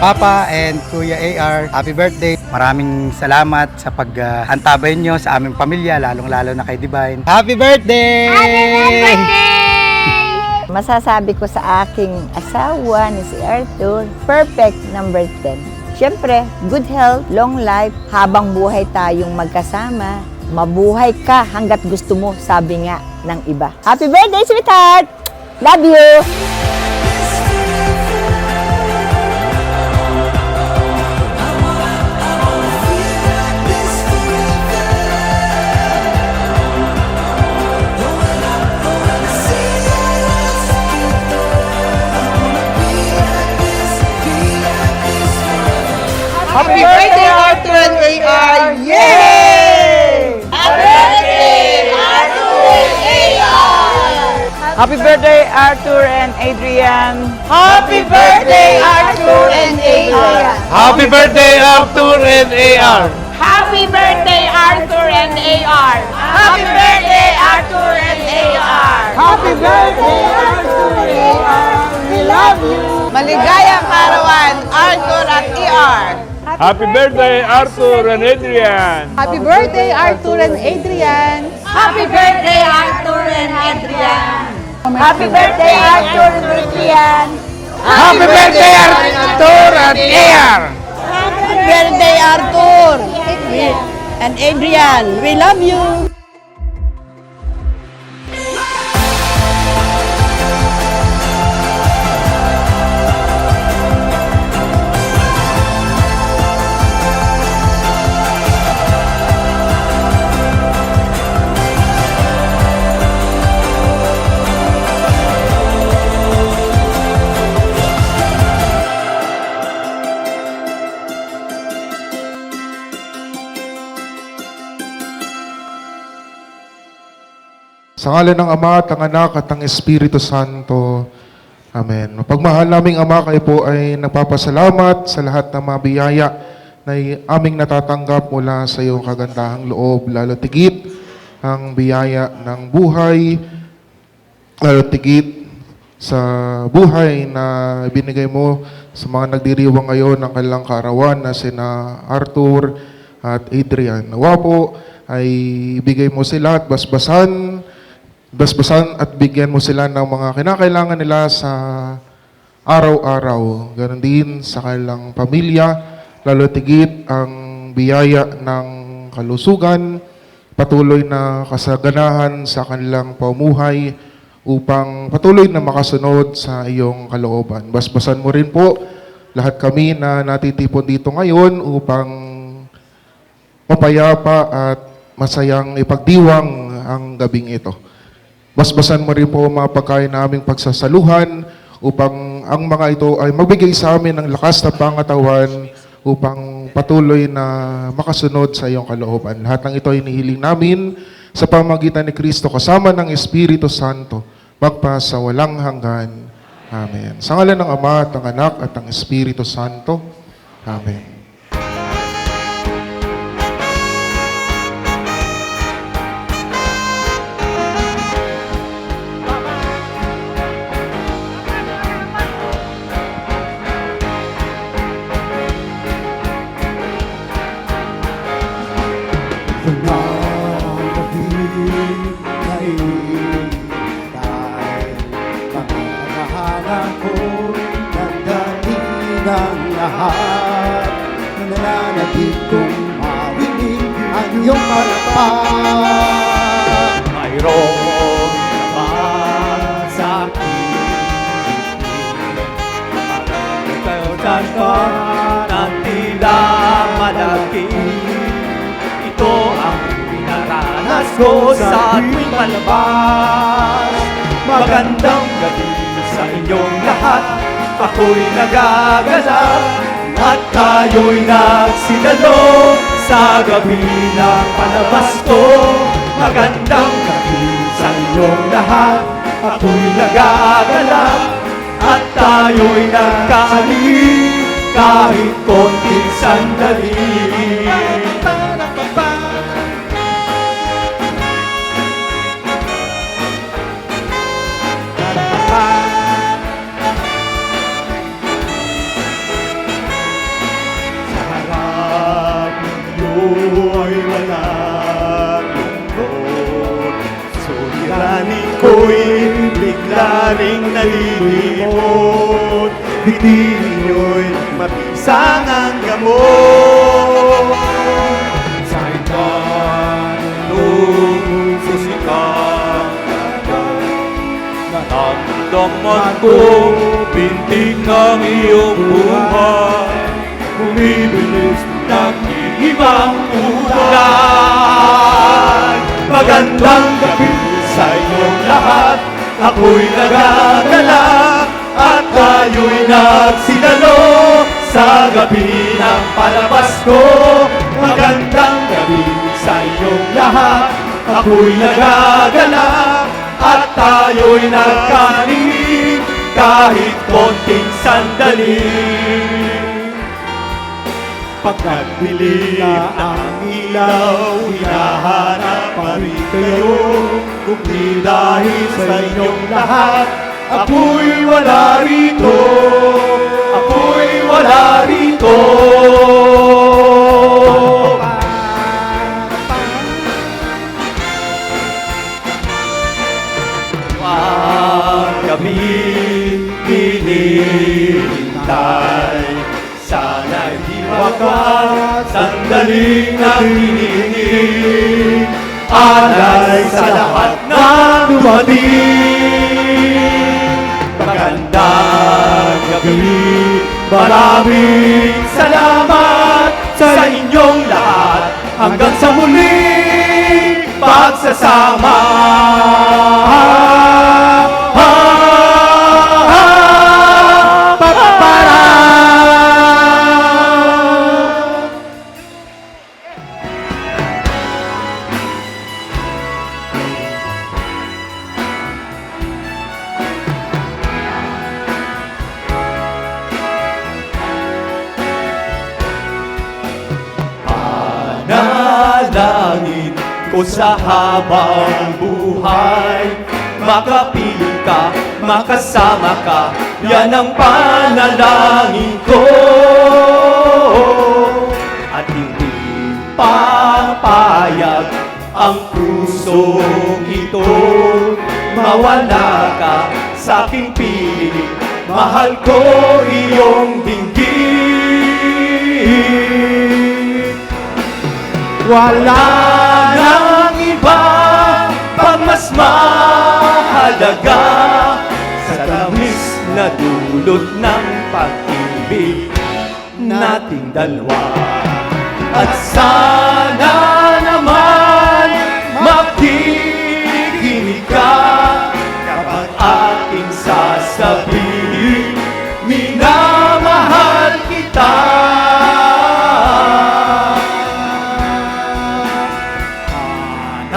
Papa and Kuya AR, happy birthday. Maraming salamat sa pag-antabay nyo sa aming pamilya, lalong-lalo na kay Divine. Happy birthday! Masasabi ko sa aking asawa ni si Arthur, perfect number 10. Siyempre, good health, long life, habang buhay tayong magkasama, mabuhay ka hanggat gusto mo, sabi nga ng iba. Happy birthday, sweetheart! Love you! Happy birthday, Arthur and AR! Yay! Happy birthday, Arthur and AR! Happy birthday, Arthur and Adrian. Happy birthday, Arthur and AR! Happy birthday, Arthur and AR! Happy birthday, Arthur and AR. Happy birthday, Arthur and AR! Happy birthday, Arthur and AR! We love you! Maligayang karawan, Arthur at AR! Happy birthday, Arthur and Adrian! Happy birthday, Arthur and Adrian! Happy birthday, Arthur and Adrian! Happy birthday, Arthur and Adrian! Happy birthday, Arthur and AR! Happy birthday, Arthur and Adrian! We love you! Sa ngalan ng Ama at ng Anak at ng Espiritu Santo. Amen. Mapagmahal naming Ama, kayo po ay nagpapasalamat sa lahat ng mga biyaya na aming natatanggap mula sa iyong kagandahang loob. Lalo tigit ang biyaya ng buhay, lalo tigit sa buhay na binigay mo sa mga nagdiriwang ngayon ng kanilang kaarawan na sina Arthur at Adrian. Nawa po ay ibigay mo sila at basbasan at bigyan mo sila ng mga kinakailangan nila sa araw-araw. Ganon din sa kanilang pamilya, lalo tigit ang biyaya ng kalusugan, patuloy na kasaganahan sa kanilang pamuhay upang patuloy na makasunod sa iyong kalooban. Basbasan mo rin po lahat kami na natitipon dito ngayon upang mapayapa at masayang ipagdiwang ang gabing ito. Basbasan mo rin po mga pagkain naming pagsasaluhan upang ang mga ito ay magbigay sa amin ng lakas na pangatawan upang patuloy na makasunod sa iyong kalooban. Lahat ng ito ay inihiling namin sa pamamagitan ni Kristo kasama ng Espiritu Santo magpa sa walang hanggan. Amen. Sa ngalan ng Ama at ng Anak at ng Espiritu Santo. Amen. Nananatid kong marinig ang iyong palakpak. Mayroon naman sa akin pagkautan ka ng tila malaki. Ito ang pinaranas ko sa tuwing palabas. Magandang gabi sa inyong lahat. Ako'y nagagalak at tayo'y nagsidalo sa gabi ng palabas ko. Magandang gabi sa inyong lahat. Ako'y nagagalak at tayo'y nagkahalin kahit konting sandali. ring nalilimot, hindi ninyo'y mabisang ang gamot. Sa ikanong susikat, naramdaman ko pintig ng iyong buhay, bumibilis nag-iibang ulan. Magandang gabi sa inyong lahat, ako'y nagagalak at tayo'y nagsidalo sa gabi ng palabas ko. Magandang gabi sa inyong lahat, ako'y nagagalak at tayo'y nagkanin kahit konting sandali. Pag nagdilim na ang ilaw, hinahanap pa rin kayo. Kung di dahil sa inyong lahat, ako'y wala rito. Ako'y wala rito. Wag kami hinihintay, sana'y di wakas sandaling nakikinig. Alay sa lahat na dumating. Magandang gabi, maraming salamat sa inyong lahat. Hanggang sa muling pagsasama. Panalangin ko sa habang buhay, makapiling ka, makasama ka, yan ang panalangin ko. At hindi papayag ang pusong ito, mawala ka sa aking piling, mahal ko iyong dinggin. Wala nang iba pang mas mahalaga sa tamis na dulot ng pag-ibig nating dalawa. At sana naman makikinig ka kapag aking sasabihin, minamahal kita.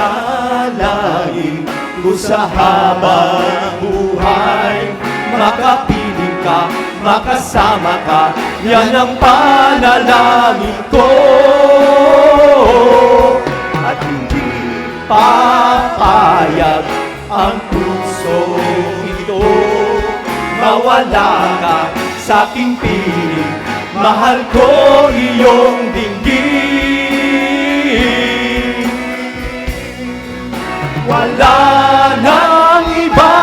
Panalangin ko sa habang buhay, makapiling ka, makasama ka, yan ang panalangin ko. At hindi papayag ang puso ito, mawala ka sa aking piling, mahal ko iyong dinggin. Wala nang iba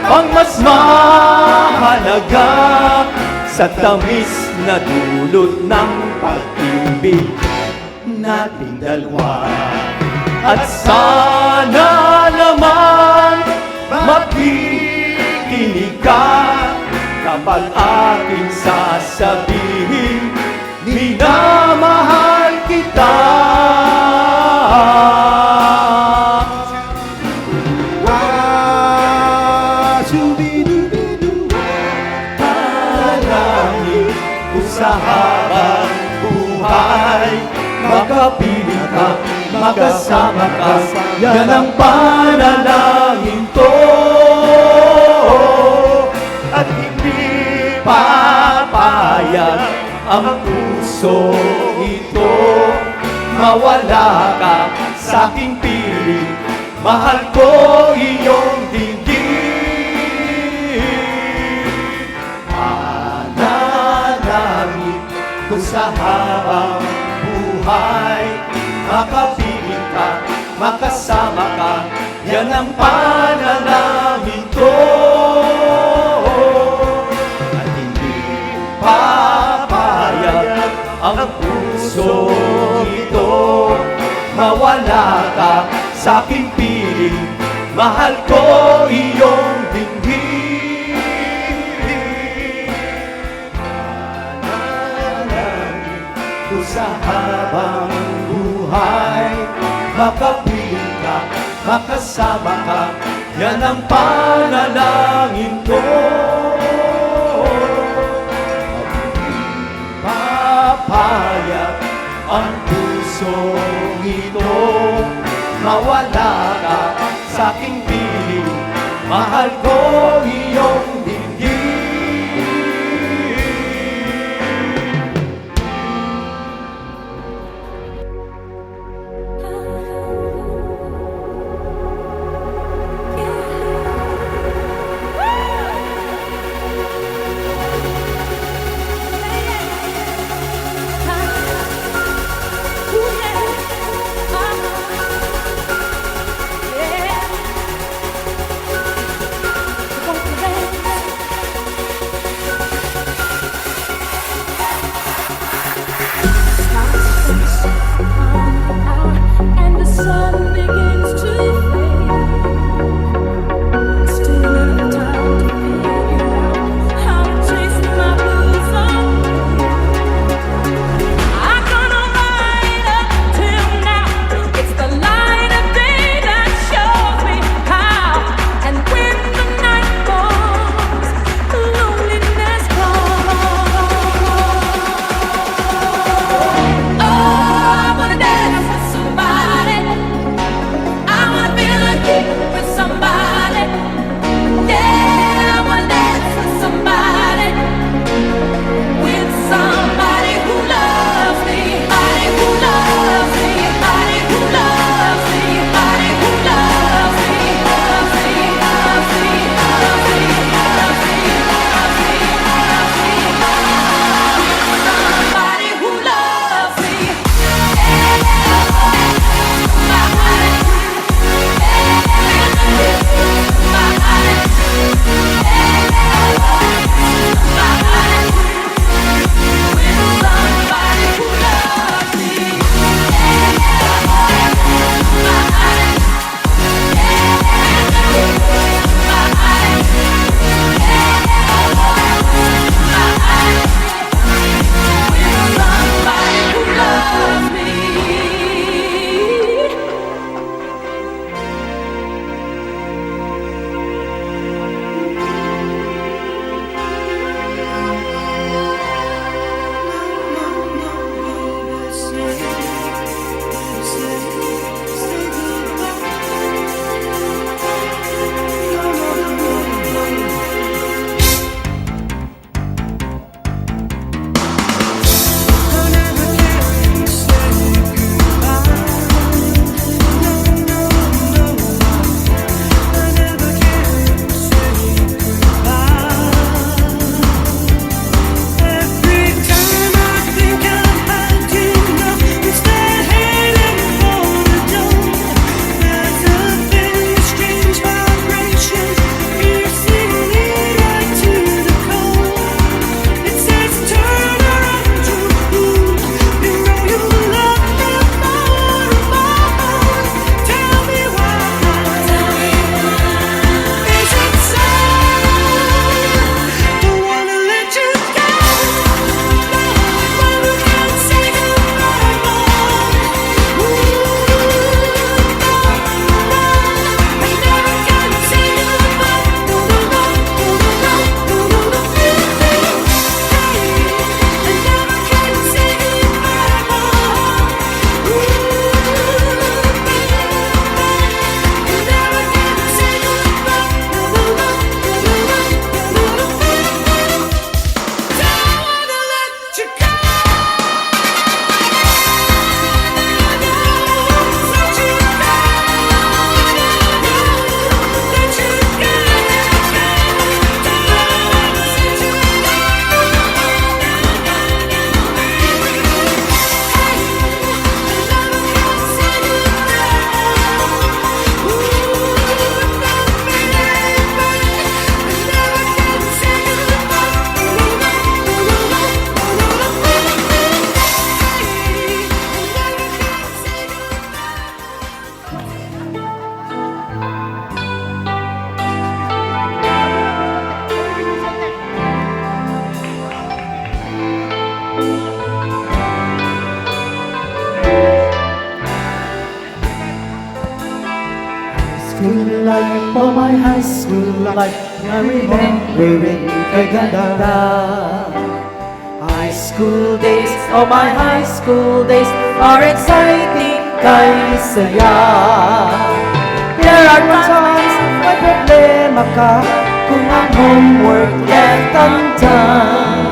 pang mas mahalaga sa tamis na dulot ng pag-ibig nating dalawa. At sana naman makikinig ka kapag aking sasabihin, minamahal kita. Panalangin ko sa habang buhay, makapiling ka, makasama ka, yan ang panalangin ko. At hindi papayag ang puso ito, mawala ka sa aking piling, mahal ko iyong dinggin. Panalangin ko sa habang buhay, makapiling ka, makasama ka, yan ang panalangin ko. puso ito. Mawala ka sa aking piling, mahal ko iyong dinggin. Manalangin ko sa habang buhay, makapiling ka, makasama ka, yan ang panalangin ko. Papayag ang pusong ito, mawala ka sa aking piling, mahal ko iyong dinggin. school life na remembering kaganda. High school days, oh my high school days are exciting kay saya. There are times may problema ka kung ang homework left undone.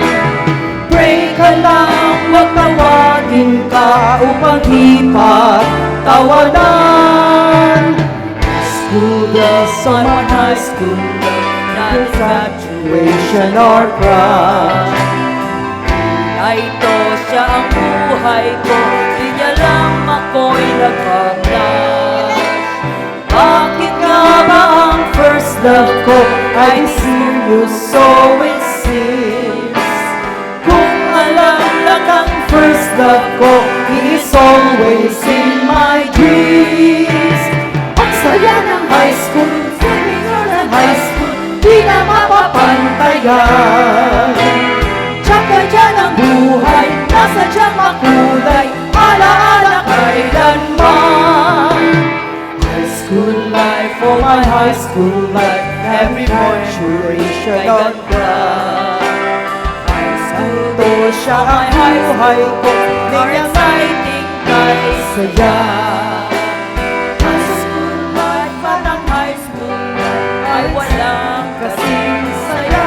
Pray ka lang, wag tawagin ka upang ipagtawanan. School days on my high school, not graduation or crush. Ito siya ang buhay ko, di niya lang ako'y nagpaplas. Bakit nga ba ang first love ko ay serious, so it seems? Kung alam lang ang first love ko, he is always in my dreams. Ang saya ng high school, feeling ng high school, di na mapapantayan. Tsaka dyan ang buhay, nasa dyan makulay, alaala kailanman. High school life, oh my high school life, every punctuation of love. High school to siya ang buhay ko, di exciting kay saya. High school life, parang high school life, ay walang kasing saya.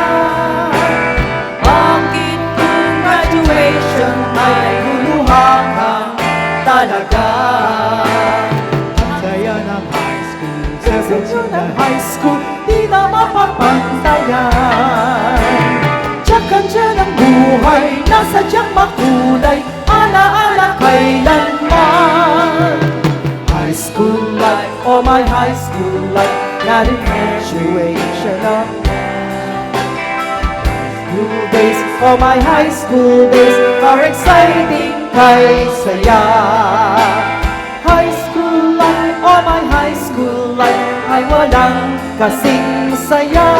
Bakit kung graduation ay luluha kang talaga? Ang saya ng high school, session ng high school, di na mapapantayan. Tsaka dyan ang buhay, nasa dyang makulay, alaala kailanman. High school life, oh my high school life, not a graduation of school days, oh my high school days are exciting kay saya. High school life, oh my high school life ay walang kasing saya.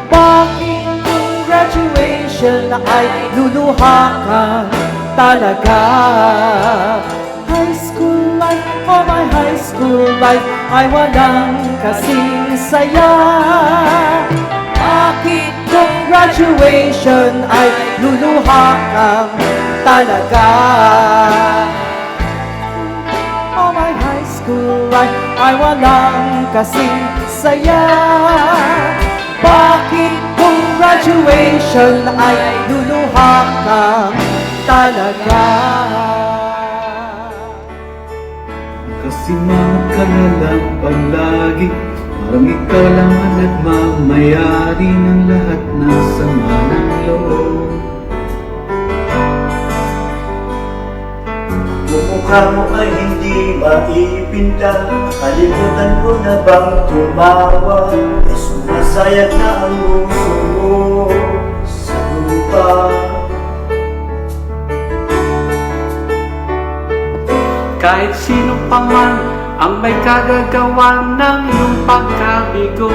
Bakit kung graduation ay luluha kang talaga? High school life, oh my high school life ay walang kasing saya. Bakit kung graduation ay luluha kang talaga? Oh my high school life ay walang kasing saya. Bakit kung graduation ay luluha kang talaga? Kasi mga ka na lang palagi, parang ikaw lang ang nagmamayari ng lahat ng sama ng loob. Mukha mo ay hindi maipinta, kalimutan ko na bang tumawa? Ay sumasayat na ang puso mo sa lupa. Kahit sino pa man ang may kagagawa ng iyong pagkabigo,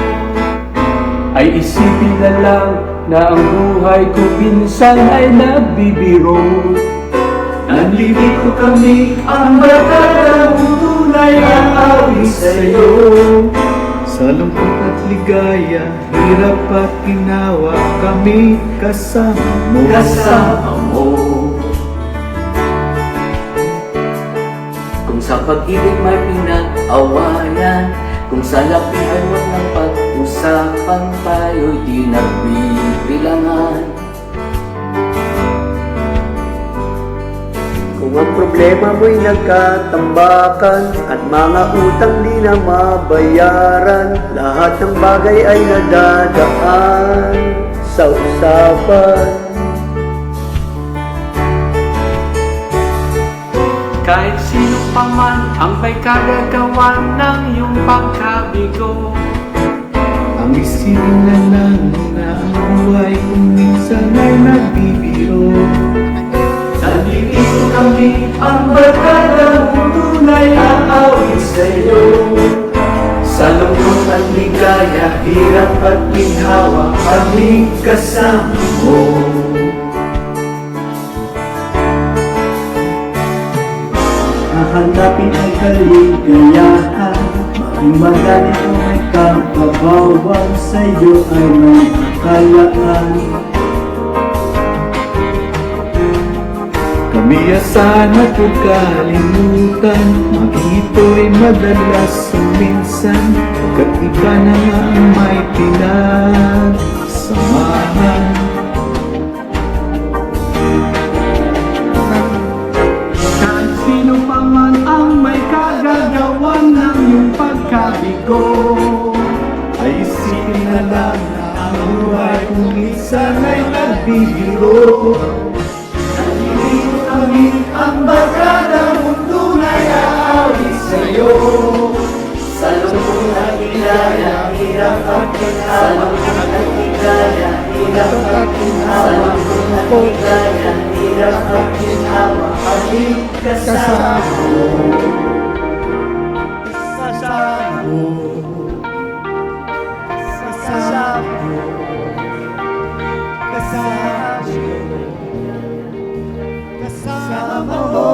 ay isipin na lang na ang buhay ko minsan ay nagbibiro. Nandito kami, ang barkada mong tunay ang awit sa'yo. Sa lungkot at ligaya, hirap at ginawa, kami kasama mo. Kasama mo. Kung sa pag-ibig may pinag-awayan, kung sa lapihan walang pag-usapan, tayo'y di nagbibilangan. Kung ang problema mo'y nagkatambakan at mga utang di na mabayaran, lahat ng bagay ay nadadaan sa usapan. Kahit sino pa man ang may kagagawa ng iyong pagkabigo, ang isipin na lang na ang buhay kung minsan ay nagbibiro. Nandito kami, ang barkada mong tunay ang awit sa'yo. Sa lungkot at ligaya, hirap at ginhawa, kami kasama mo. Hahanapin ang kaligayahan, maging magalit o may Kakabawang sa'yo ay may kalaan. Kamiyasan at huwag kalimutan, maging ito'y madalas minsan, pagkat iba na nga ang may pinagsamahan. Kahit sino pa man ang may kagagawan ng iyong pagkabigo, ay isipin na lang na ang buhay kung minsan ay nagbibiro. Nandito kami ang barkada, mundo na'y aawit sa'yo. Sa loob ng higaya, hirap at kinhawa. Sa loob ng higaya, hirap at kinhawa. Sa loob ng higaya, hirap at kinhawa. Halik kasama mo. Kasama mo. Kasama mo. Kasama mo. Kasama mo.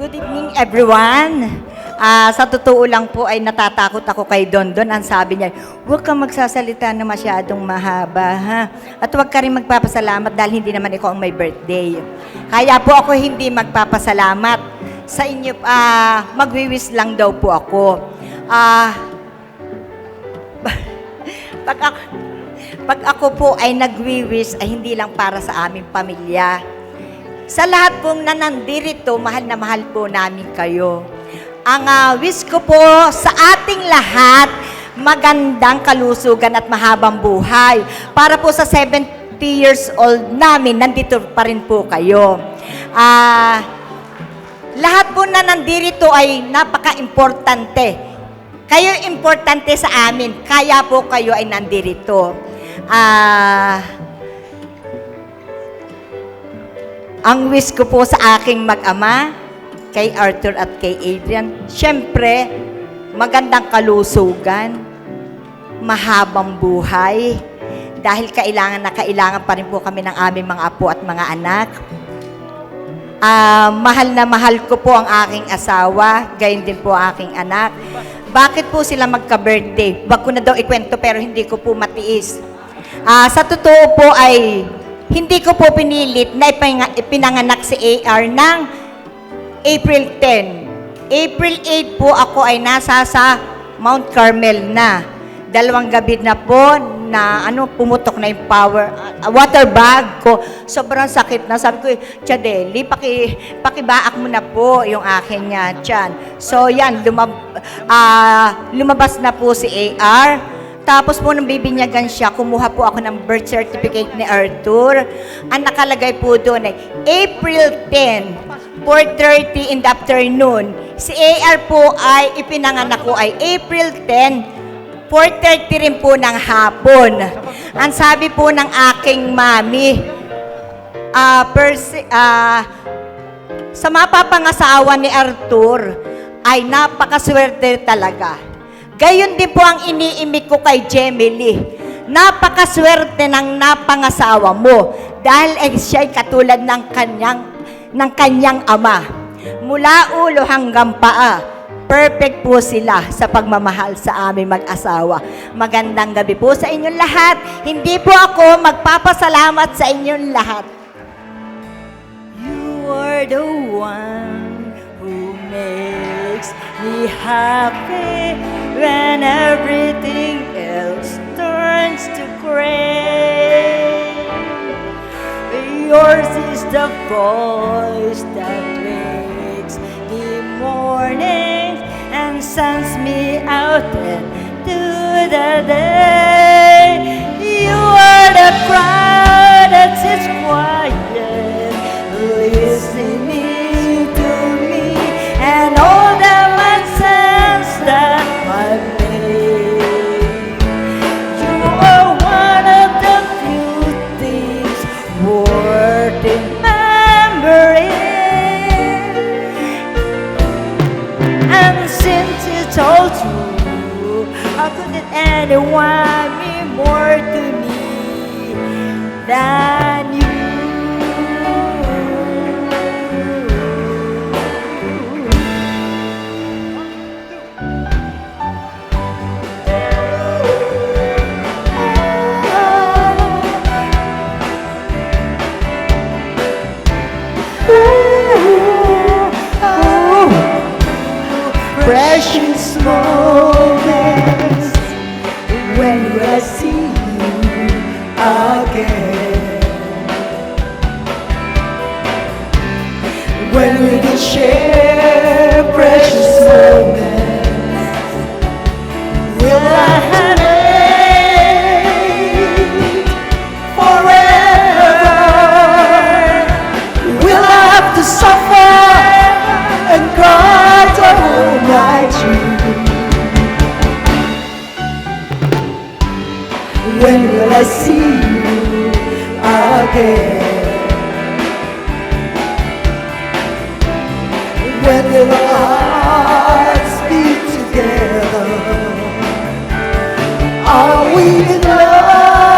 Good evening, everyone. Sa totoo lang po ay natatakot ako kay Dondon. Ang sabi niya, huwag kang magsasalita na masyadong mahaba, ha? At huwag ka rin magpapasalamat dahil hindi naman ikaw ang may birthday. Kaya po ako hindi magpapasalamat sa inyo. Magwiwis lang daw po ako. Pag ako po ay nagwiwis ay hindi lang para sa aming pamilya. Sa lahat pong nanandirito, mahal na mahal po namin kayo. Ang wish ko po sa ating lahat, magandang kalusugan at mahabang buhay. Para po sa 70 years old namin, nandito pa rin po kayo. Lahat po na nandirito ay napaka-importante. Kayo importante sa amin, kaya po kayo ay nandirito. Ang wish ko po sa aking mag-ama, kay Arthur at kay Adrian, syempre, magandang kalusugan, mahabang buhay, dahil kailangan na kailangan pa rin po kami ng aming mga apo at mga anak. Mahal na mahal ko po ang aking asawa, gayon din po ang aking anak. Bakit po sila magka-birthday? Wag ko na daw ikwento pero hindi ko po matiis. Sa totoo po ay hindi ko po pinilit na ipinanganak si AR ng April 10. April 8 po ako ay nasa sa Mount Carmel na. 2 gabi na po na pumutok na yung water bag ko. Sobrang sakit na. Sabi ko, Chadeli, pakibaak mo na po yung akin tiyan. So yan, lumabas na po si AR. Tapos po nang bibinyagan siya, kumuha po ako ng birth certificate ni Arthur. Ang nakalagay po doon ay April 10, 4:30 in the afternoon. Si AR po ay ipinanganak ko ay April 10, 4:30 rin po ng hapon. Ang sabi po ng aking mami, sa mapapangasawa ni Arthur, ay napakaswerte talaga. Gayon din po ang iniimik ko kay Jemily. Napakaswerte ng napangasawa mo dahil siya'y katulad ng kanyang ama. Mula ulo hanggang paa, perfect po sila sa pagmamahal sa aming mag-asawa. Magandang gabi po sa inyong lahat. Hindi po ako magpapasalamat sa inyong lahat. You are the one who makes me happy when everything else turns to gray. Yours is the voice that wakes the morning and sends me out into the day. You are the crowd that sits quiet, listening to me and all the sense that I made. You are one of the few things worth remembering. And since it's all true, how could anyone be more to me than you? precious moments. When will I see you again? When we can share precious moments, will I hate forever? Will I have to suffer and cry the whole night through? When will I see you again? When will our hearts be together? Are we in love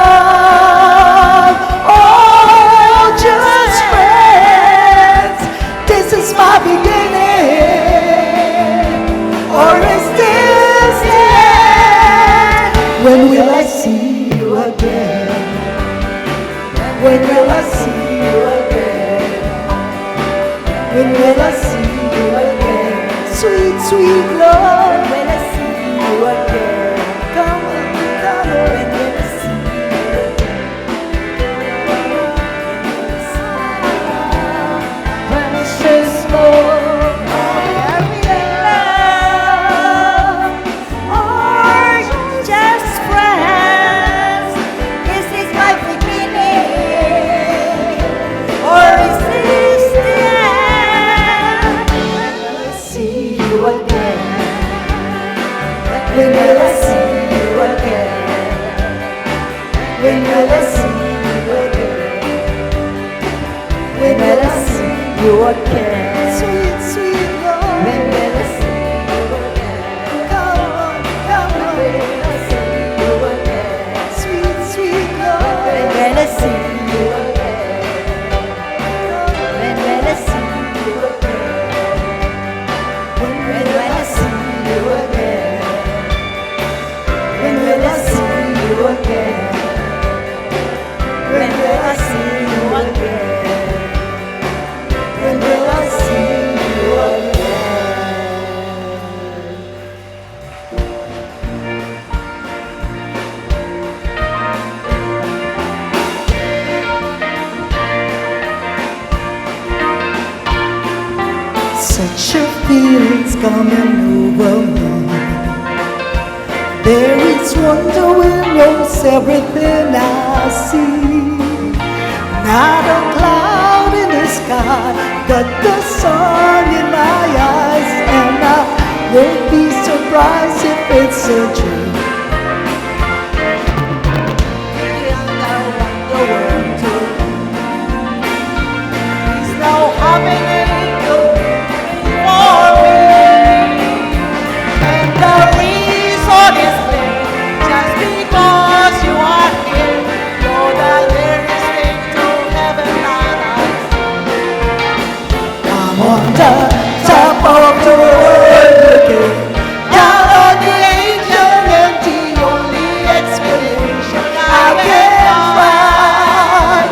or just friends? This is my beginning, or is this the end? When will I see you again? When will I see you again? When will I see you again? Sweet, sweet love. When I see you again. Come on, come on. When will I see you again? Precious Lord, are we in love or just friends? Is this my beginning, or is this the end? When will I see you again? When will I see you again? When will I see you again? When will I see you again? Sweet, sweet Lord. When will I see you again? Come on, come on. When will I see you again? Sweet, sweet Lord. When will I see you again? When will I see you again? When will I see you again? When will I see you again? When will I see you again? When will I see you again? Such a feeling's coming over me. There is wonder when knows everything I see. Not a cloud in the sky, got the sun in my eyes, and I won't be surprised if it's a dream. And I wonder when to He's now having an angel for me, and the reason is there, just because you are here. Know that there is thing to heaven and earth. I'm on the top of the world looking down on the angel, and the only explanation I can find,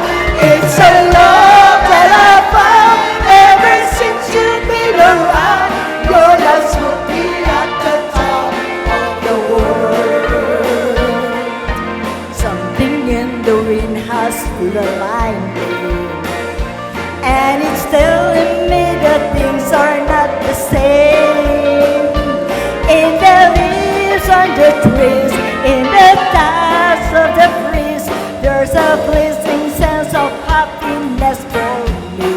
it's a love that I found ever since you've been around. Your love's put me at the top of the world. Something in the wind has aligned me, and it's telling me that things are not the same. In the leaves on the trees, in the dust of the breeze, there's a pleasing sense of happiness for me.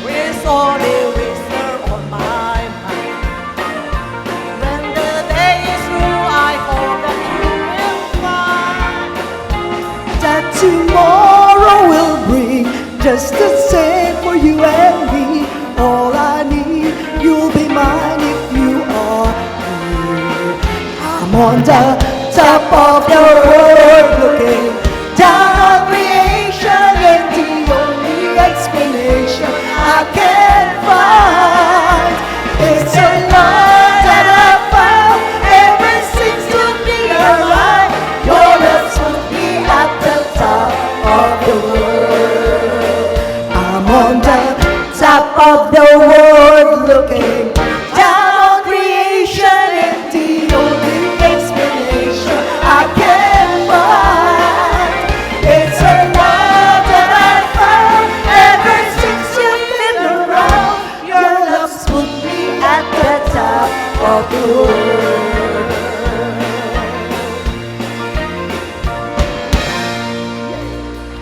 There is only whisper on my mind. When the day is through, I hope that you will find that tomorrow will bring just the same for you and me. All I need, you'll be mine if you are here. I'm on the top of the world looking down on creation, and the only explanation I can find, it's a love that I found ever since you've been around. Your love's put me at the top of the world. I'm on the top of the world looking throughout the world.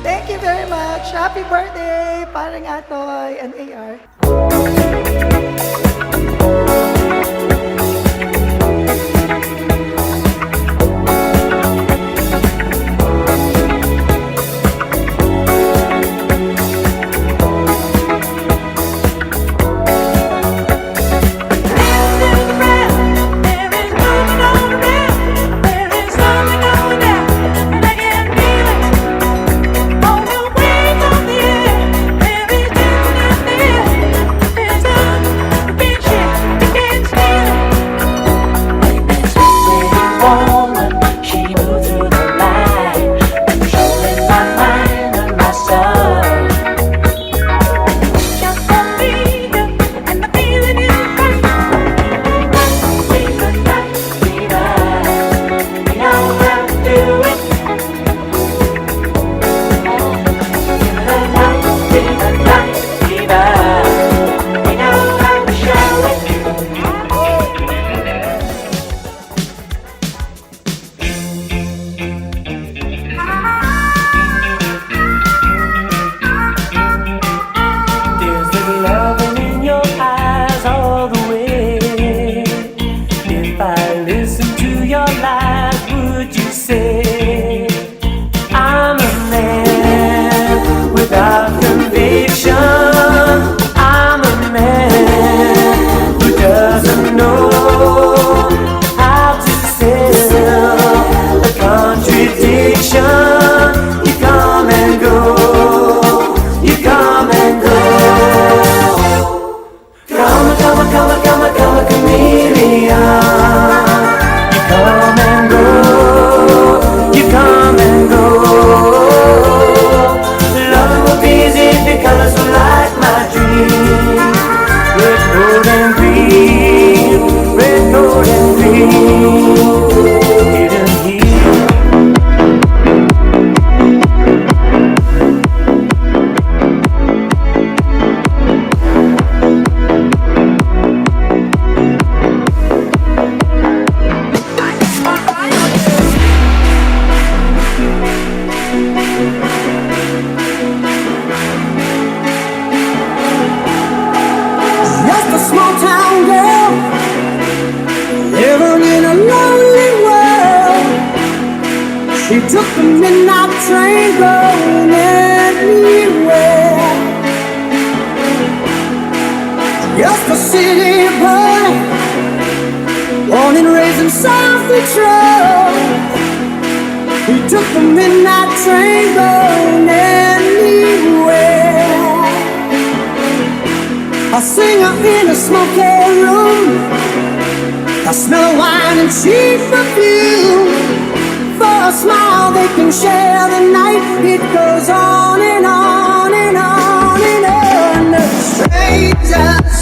Thank you very much. Happy birthday, Parang Atoy and AR. Took the midnight train going anywhere. Just a city boy, born and raised in South Detroit. He took the midnight train going anywhere. A singer in a smoky room, a smell of wine and cheap perfume. For a smile they can share the night. It goes on and on and on and on. Strangers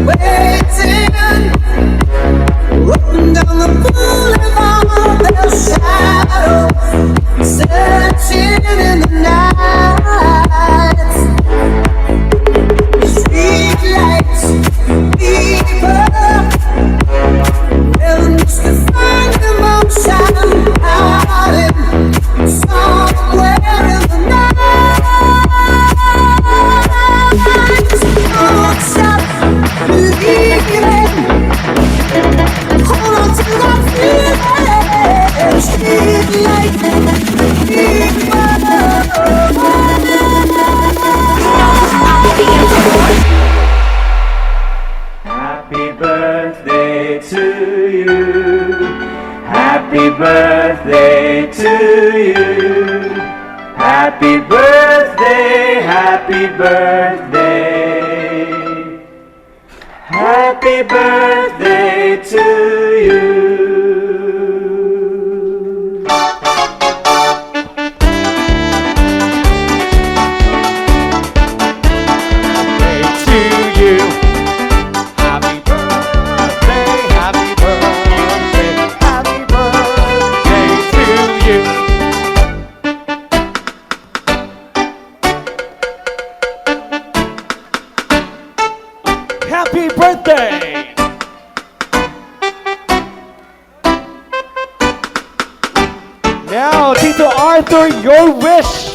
waiting, walking down the boulevard. Their shadow searching in the night. Street lights, people, never used to find emotion. Somewhere in the night, don't stop believing. Hold on to that feeling. Street light, Happy birthday to you. Happy birthday to you. Happy birthday, happy birthday. Happy birthday to you. Happy birthday! go, Tito Arthur, your wish.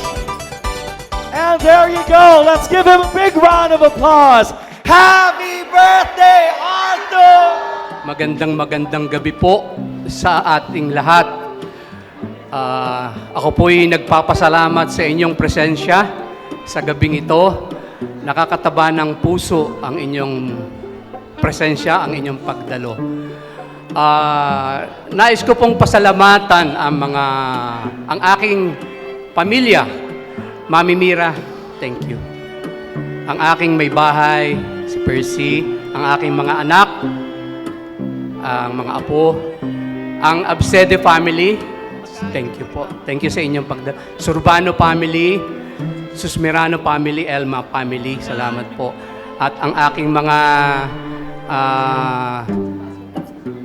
And there you go. Let's give him a big round of applause. Happy birthday, Arthur! Magandang gabi po sa ating lahat. Ako po'y nagpapasalamat sa inyong presensya sa gabing ito. Nakakataba ng puso ang inyong presensya, ang inyong pagdalo. Nais ko pong pasalamatan ang aking pamilya. Mami Mira, thank you. Ang aking may bahay, si Percy, ang aking mga anak, ang mga apo, ang Absede family, thank you po. Thank you sa inyong pagdalo. Surbano family, Susmirano family, Elma family, salamat po. At ang aking mga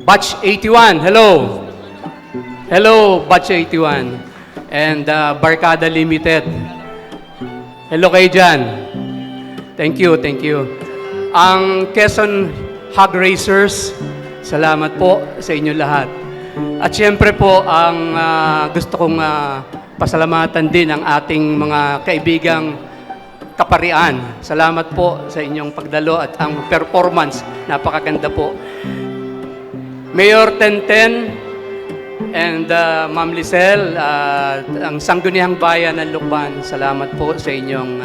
Batch 81, hello. Hello, Batch 81. And Barkada Limited. Hello kayo dyan. Thank you, thank you. Ang Quezon Hog Racers, salamat po sa inyo lahat. At syempre po, ang gusto kong pasalamatan din ang ating mga kaibigang kaparian. Salamat po sa inyong pagdalo at ang performance, napakaganda po. Mayor Tenten and Ma'am Lisel, ang Sangguniang Bayan ng Lukban, salamat po sa inyong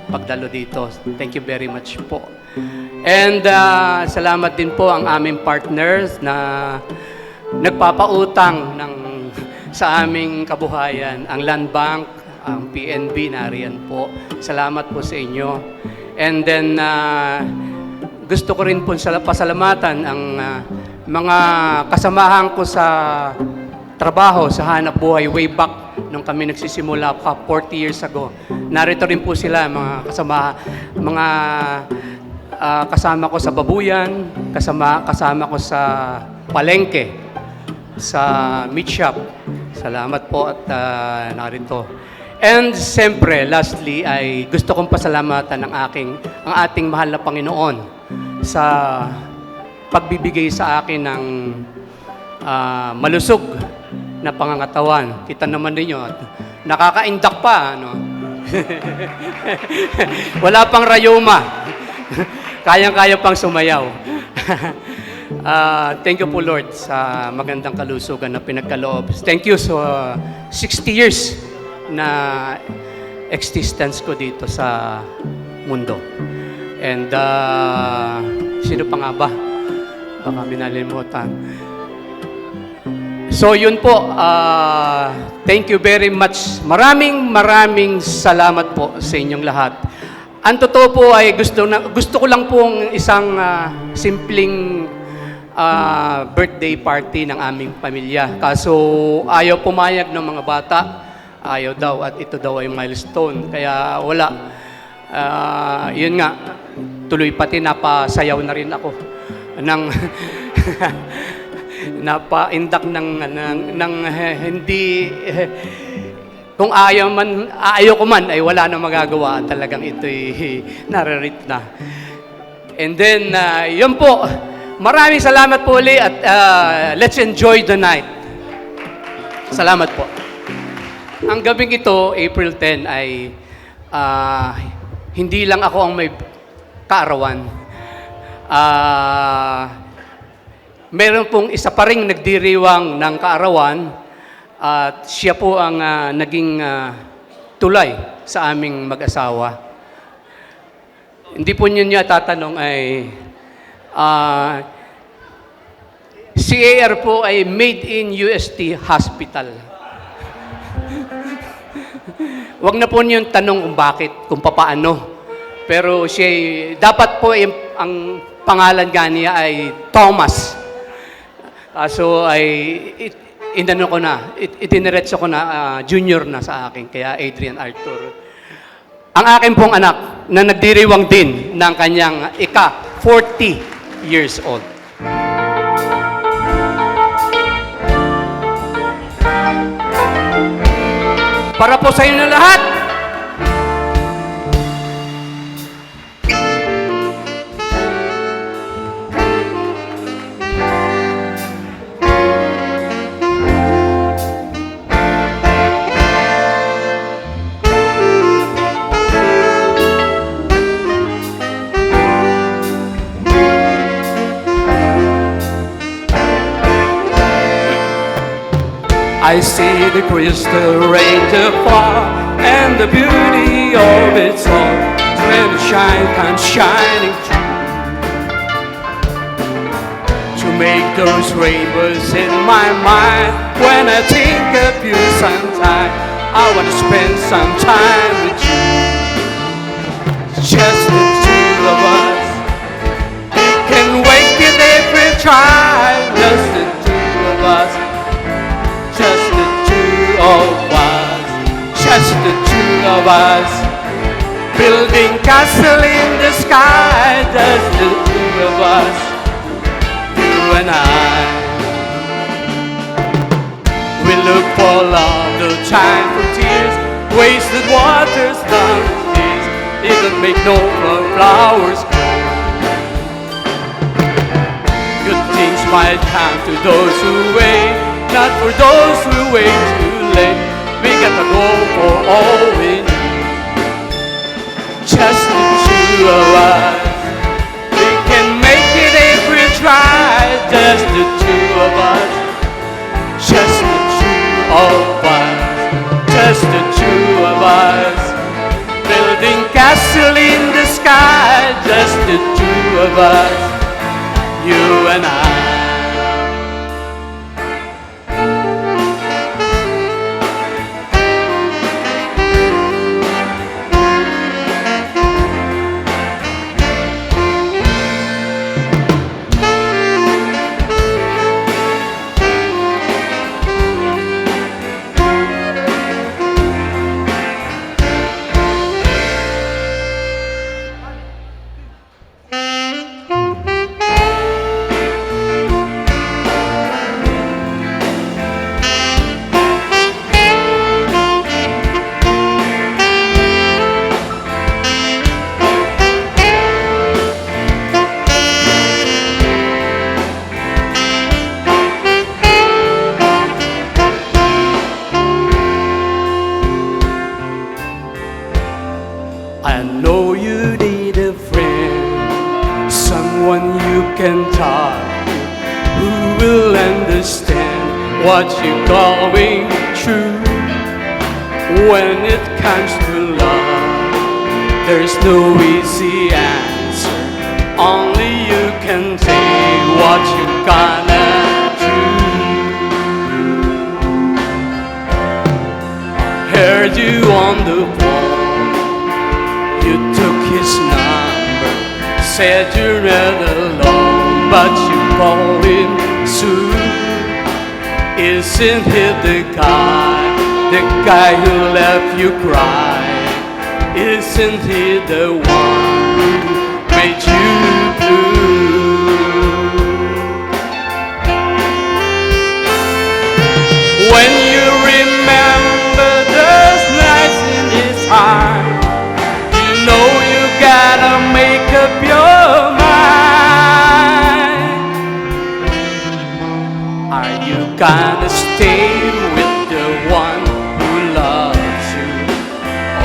pagdalo dito. Thank you very much po. And salamat din po ang aming partners na nagpapautang sa aming kabuhayan. Ang Land Bank, ang PNB, nariyan po. Salamat po sa inyo. And then, gusto ko rin po pasalamatan ang mga kasamahan ko sa trabaho, sa hanap buhay, way back nung kami nagsisimula pa 40 years ago. Narito rin po sila, mga kasama ko sa babuyan, kasama ko sa palengke, sa meat shop. Salamat po at narito. And siyempre, lastly, ay gusto kong pasalamatan ang ating mahal na Panginoon sa pagbibigay sa akin ng malusog na pangangatawan. Kita naman ninyo, nakakaindak pa, ano? Wala pang rayuma. Kayang-kaya pang sumayaw. Thank you po, Lord, sa magandang kalusugan na pinagkaloob. Thank you sa 60 years na existence ko dito sa mundo. And sino pa nga ba? Baka minalimutan. So yun po, thank you very much. Maraming salamat po sa inyong lahat. Ang totoo po ay gusto ko lang pong isang simpleng birthday party ng aming pamilya. Kaso ayaw pumayag ng mga bata. Ayaw daw at ito daw ay milestone. Kaya wala. Yun nga, tuloy pati napasayaw na rin ako ng napaindak ng hindi kung ayaw ko man ay wala nang magagawa. Talagang ito'y nararit na. And then, yun po. Maraming salamat po ulit at let's enjoy the night. Salamat po. Ang gabing ito, April 10, ay hindi lang ako ang may kaarawan. Meron pong isa pa ring nagdiriwang ng kaarawan at siya po ang naging tulay sa aming mag-asawa. Hindi po niya tatanong ay si AR po ay made in UST Hospital. Wag na po niyong tanong kung bakit, kung papaano. Pero siya, dapat po ang pangalan niya ay Thomas. Kaso ay itiniretso ko na junior na sa akin, kaya Adrian Arthur. Ang akin pong anak na nagdiriwang din ng kanyang 40 years old. Para po sa inyo na lahat, I see the crystal range afar, and the beauty of its all. When the shine comes shining through, to make those rainbows in my mind. When I think of you sometime, I want to spend some time with you. Just the two of us, we can wake it if we try. Just the two of us, just the two of us, just the two of us, building castle in the sky. Just the two of us, you and I. We look for love, no time for tears. Wasted water's done this. It'll make no more flowers grow. Good things might come to those who wait, not for those who wait too late. We gotta go for all we need. Just the two of us, we can make it if we try. Just the two of us, just the two of us, just the two of us, building castle in the sky. Just the two of us, you and I. I know you need a friend, someone you can talk to, who will understand what you're going through. When it comes to love, there's no easy answer. Only you can say what you're gonna do. Heard you on the phone, you took his number, said you're not alone, but you called him soon. Isn't he the guy who left you cry? Isn't he the one who made you blue? When you remember those nights in his heart, you gotta make up your mind. Are you gonna stay with the one who loves you?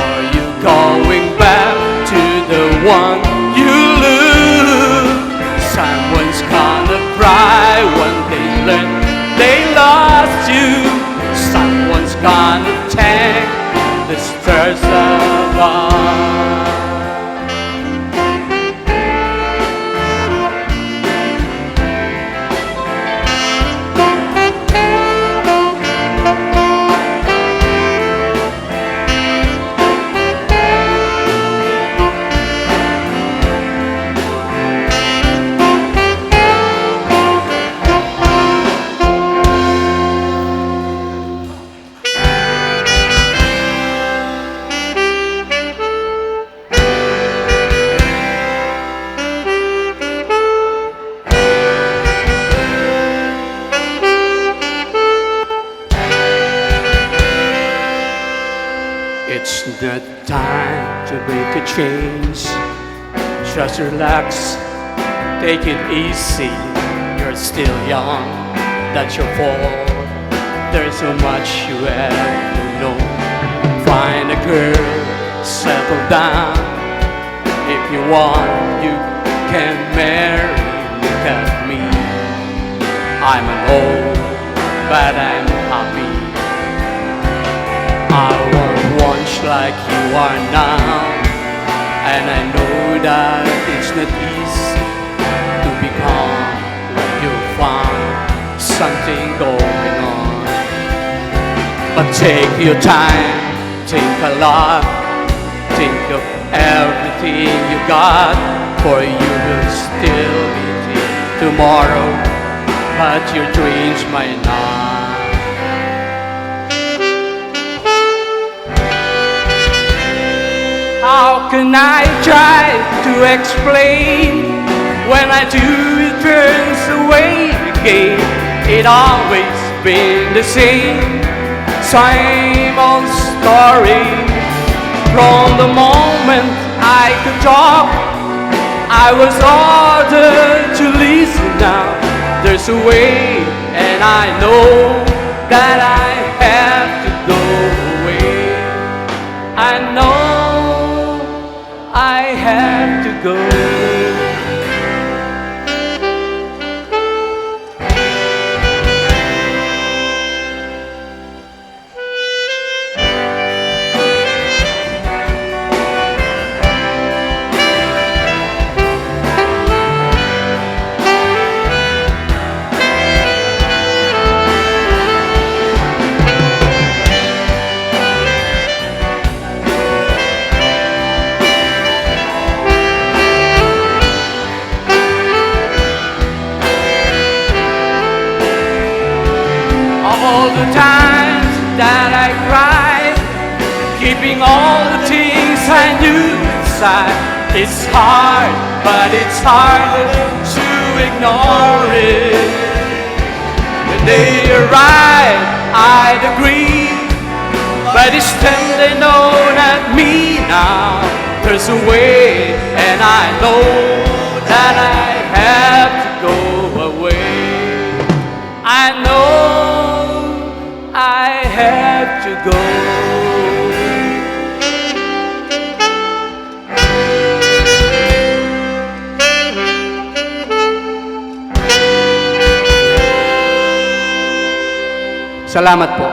Or are you going back to the one you lose? Someone's gonna cry when they learn they lost you. Someone's gonna take the stars apart. It's not time to make a change. Just relax, take it easy. You're still young, that's your fault. There's so much you have to know. Find a girl, settle down. If you want, you can marry. Look at me, I'm an old, but I'm happy. I was once like you are now, and I know that it's not easy to become what you found, something going on. But take your time, think a lot, think of everything you got, for you will still meet it tomorrow, but your dreams might not. How can I try to explain when I do it turns away again? It always been the same old story. From the moment I could talk, I was ordered to listen. Now there's a way, and I know that I have to go away. I know I have to go. All the times that I cried, keeping all the things I knew inside. It's hard, but it's harder to ignore it. When they arrive, I'd agree, but it's them they know not me now. There's a way, and I know that I have to go away. I know I have to go. Salamat po.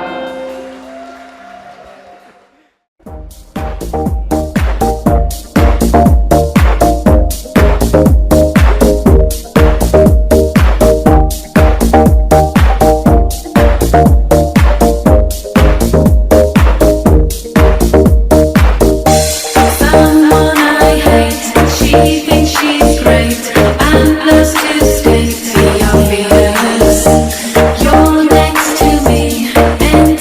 You're next to me, and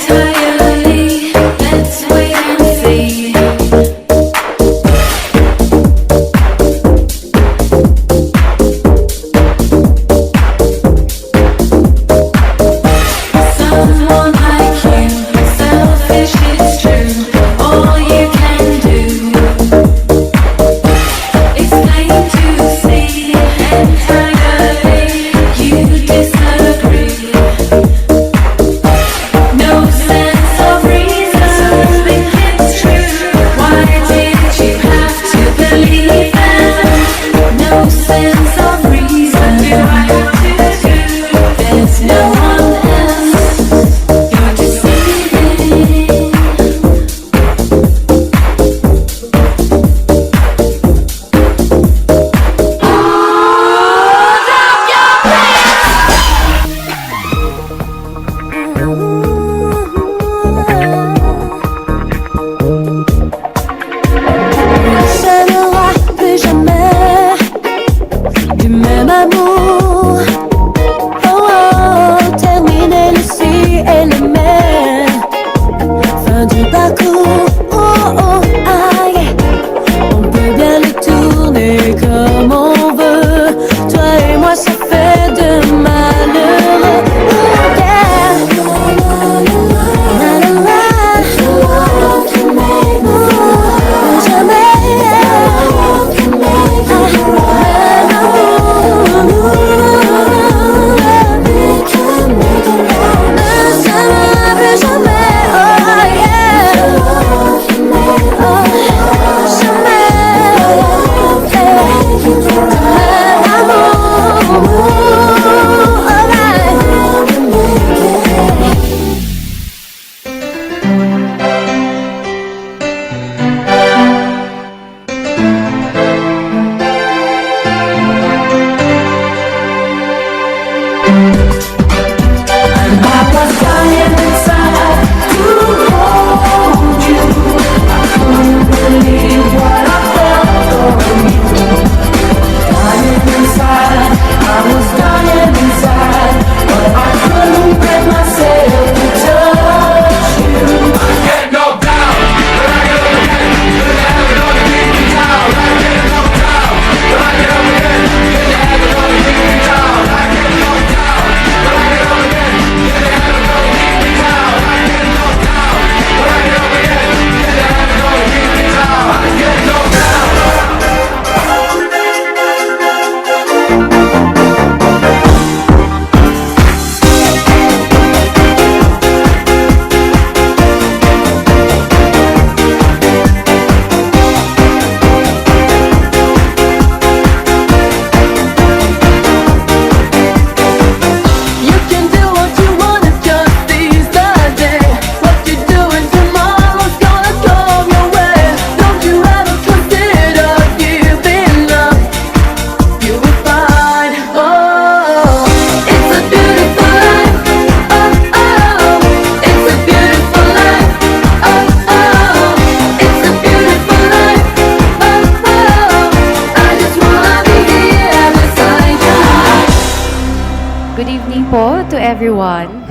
Good evening po to everyone.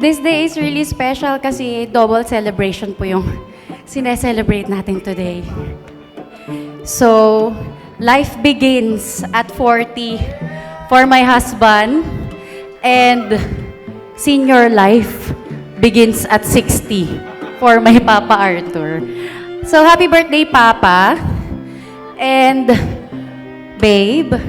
This day is really special kasi double celebration po yung sineselebrate natin today. So, life begins at 40 for my husband and senior life begins at 60 for my Papa Arthur. So, happy birthday, Papa. And, babe,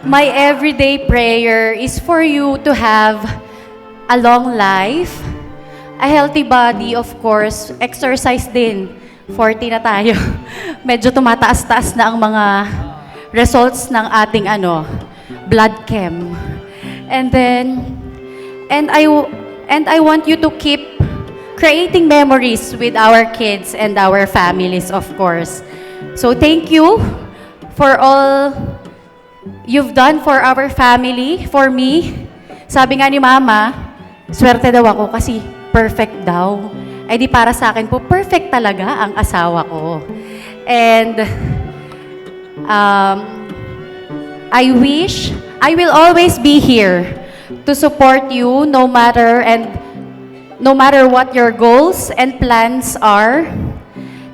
my everyday prayer is for you to have a long life, a healthy body, of course, exercise din. 40 na tayo. Medyo tumataas-taas na ang mga results ng ating blood chem. And I want you to keep creating memories with our kids and our families, of course. So thank you for all you've done for our family, for me. Sabi nga ni Mama, swerte daw ako kasi perfect daw. Ay di para sa akin po, perfect talaga ang asawa ko. And I wish I will always be here to support you no matter what your goals and plans are.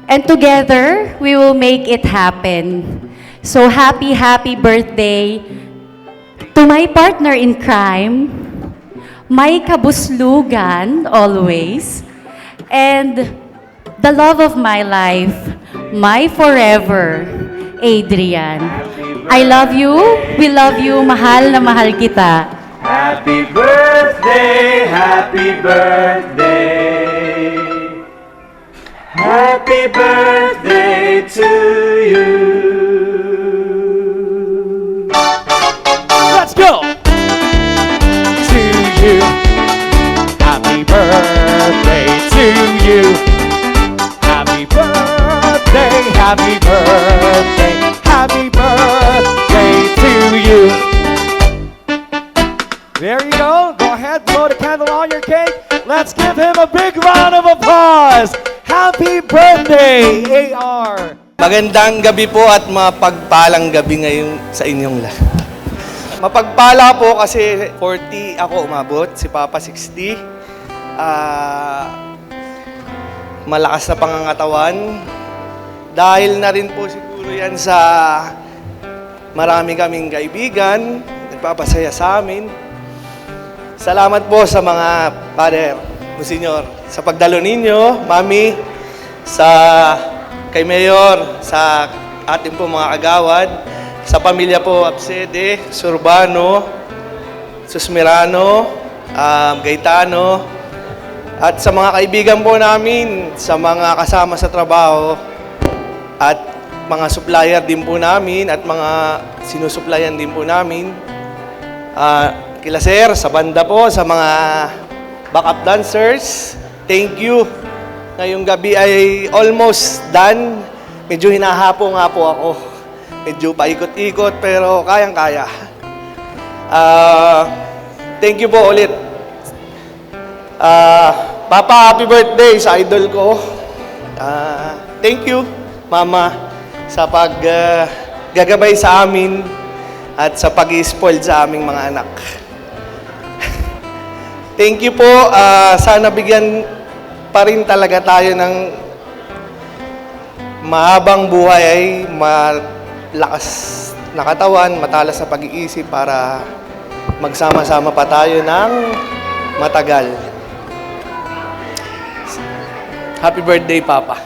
And together, we will make it happen. So happy, happy birthday to my partner in crime, my kabuslugan always, and the love of my life, my forever, Adrian. I love you, we love you, mahal na mahal kita. Happy birthday, happy birthday. Happy birthday to you. Let's go! To you. Happy birthday to you. Happy birthday, happy birthday, happy birthday to you. There you go. Go ahead, blow the candle on your cake. Let's give him a big round of applause. Happy birthday, AR. Magandang gabi po at mapagpalang gabi ngayon sa inyong lahat. Mapagpala po kasi 40 ako umabot, si Papa 60. Malakas na pangangatawan. Dahil na rin po siguro yan sa marami kaming kaibigan, nagpapasaya sa amin. Salamat po sa mga Father, Monsignor, sa pagdalo ninyo, Mami, kay Mayor, sa ating po mga agawad, sa pamilya po Absede, Surbano, Susmirano, Gaetano, at sa mga kaibigan po namin, sa mga kasama sa trabaho, at mga supplier din po namin, at mga sinusuplayan din po namin. Kila Sir, sa banda po, sa mga backup dancers, thank you. Ngayong gabi ay almost done. Medyo hinahapo nga po ako. Medyo paikot-ikot, pero kayang-kaya. Thank you po ulit. Papa, happy birthday sa idol ko. Thank you, Mama, sa paggagabay sa amin at sa pag-i-spoil sa aming mga anak. Thank you po. Sana bigyan pa rin talaga tayo ng mahabang buhay ay malakas na katawan, matalas na pag-iisip para magsama-sama pa tayo ng matagal. Happy birthday, Papa.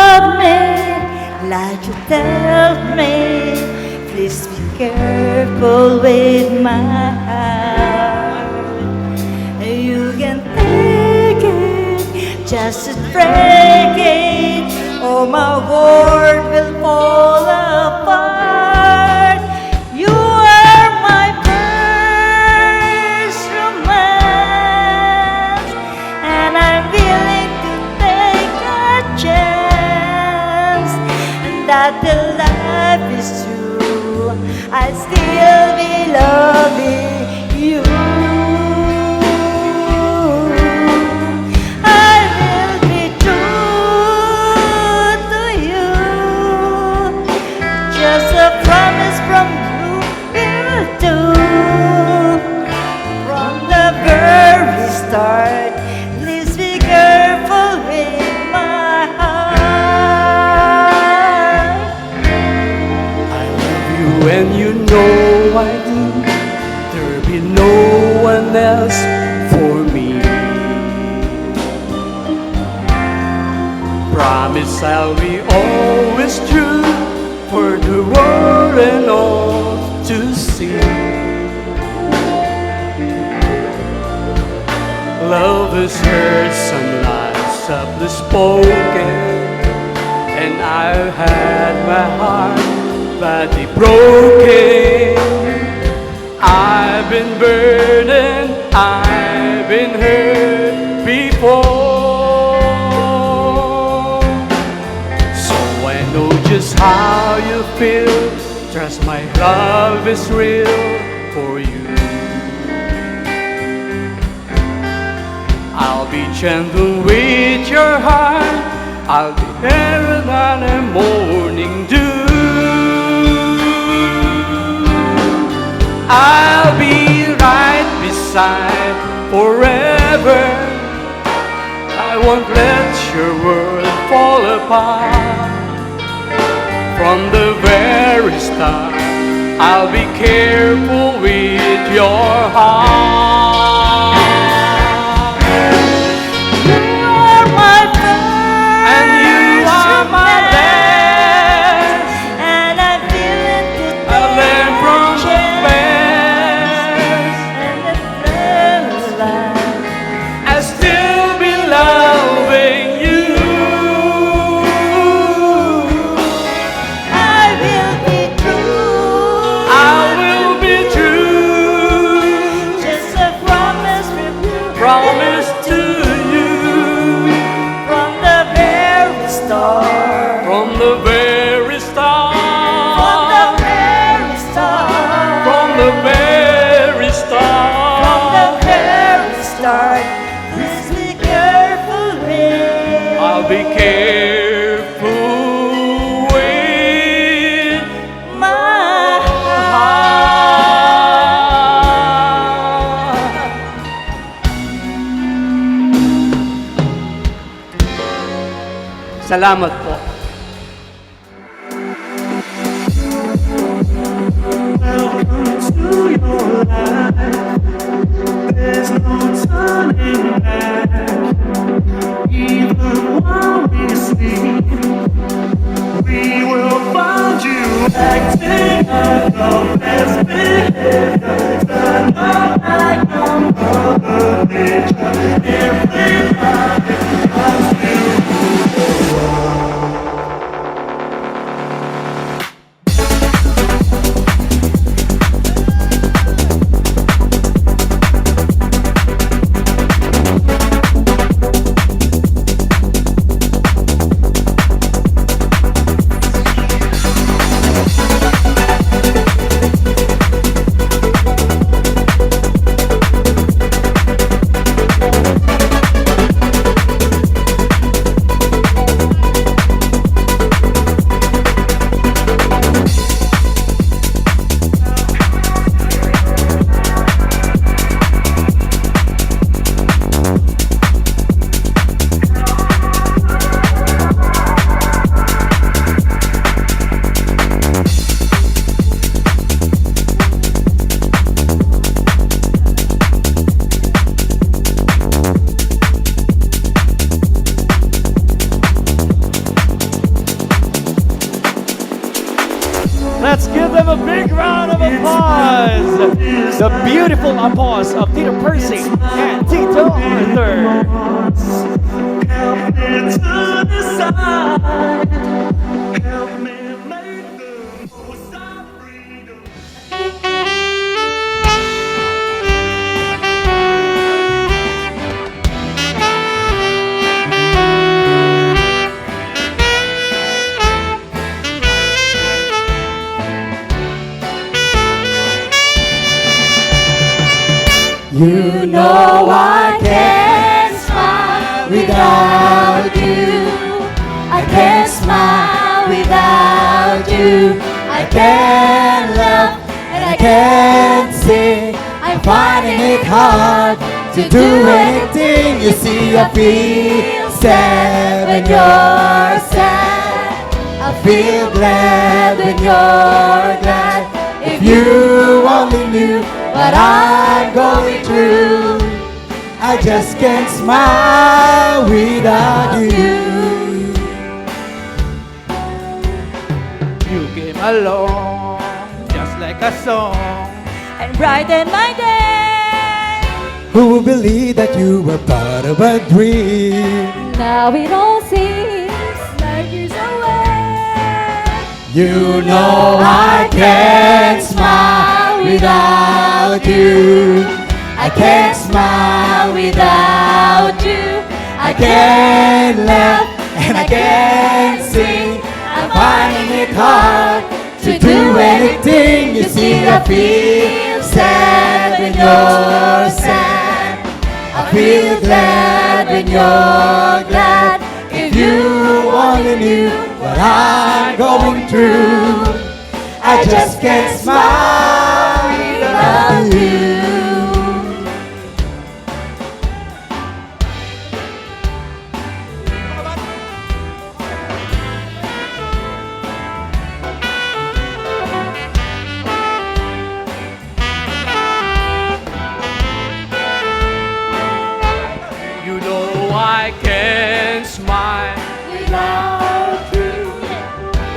love me like you tell me. Please be careful with my heart. You can take it, just to break it, or my world will fall apart. You are my first romance, and I'm willing to take a chance that the life is true. I still be loving you. I will be true to you. Just a promise from you will do. From the very start, please be careful with my heart. When you know I do, there'll be no one else for me. Promise I'll be always true for the world and all to see. Love has heard some lies softly spoken, and I've had my heart badly broken. I've been burdened, I've been hurt before. So I know just how you feel. Trust my love is real for you. I'll be gentle with your heart. I'll be there on a morning dew. I'll be right beside forever. I won't let your world fall apart. From the very start, I'll be careful with your heart. You are my first And you are my last. and I'm feeling to I learned from the best and the friends life. I still be loving you. I will be true. I will be true. Just a promise from you. Promise to you From the very start. from the very start. From the very start. From the very start. From the very start. Please be careful with. I'll be careful with my heart. Salamat po. There's no turning back. Even while we sleep, we will find you acting out of best behavior. Turn your back on Mother Nature. Everybody wants to move along. Let's give them a big round of applause. The beautiful applause of Tito Percy and Tito Arthur. Help me to decide. Help me make the most of freedom. You know I can't smile without you. I can't smile without you. I can't love and I can't sing. I'm finding it hard to do anything. You see, I feel sad when you're sad. I feel glad when you're glad. If you only knew what I'm going through, I just can't smile without you. You came along just like a song And brighten my day. Who would believe that you were part of a dream? Now it all seems like years away. You know I can't smile without you. I can't smile without you. I can't laugh and I can't sing. I'm finding it hard to do anything. You see, I feel sad when you're sad. I feel glad when you're glad. If you only knew what I'm going through, I just can't smile without you. You know I can't smile without you.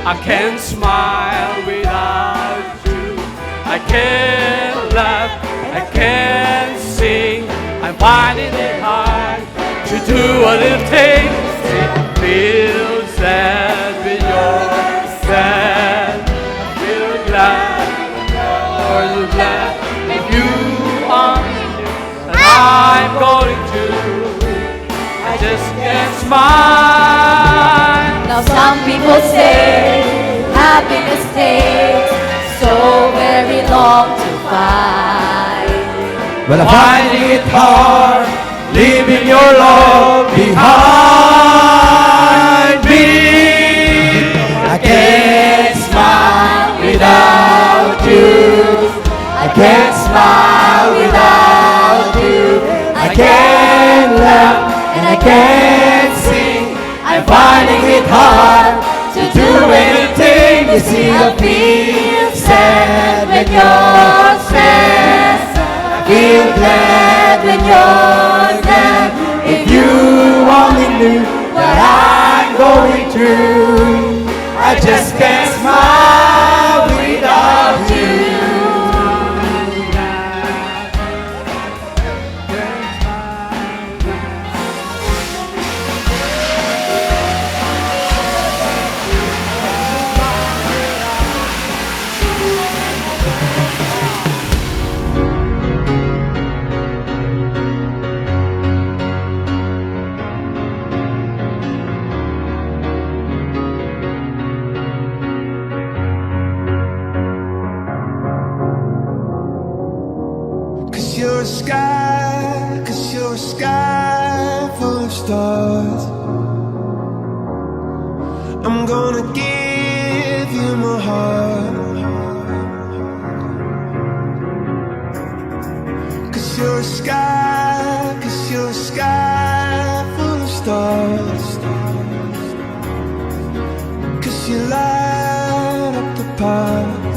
I can't smile without you. I can't laugh, I can't sing. I'm finding it hard to do what it takes. It feels sad when you're sad. I feel glad when you're glad. If you understand that I'm going to, I just can't smile. Now some people say happiness takes so very long to find. Well, I find it hard leaving your love behind me. I can't smile without you. I can't smile without you. I can't laugh and I can't sing. I'm finding it hard to do anything. You see, I feel sad when you're sad. I feel glad when you're glad. If you only knew what I'm going through, I just can't smile without you. Cause you're a sky full of stars. I'm gonna give you my heart. Cause you're a sky full of stars. Cause you light up the path.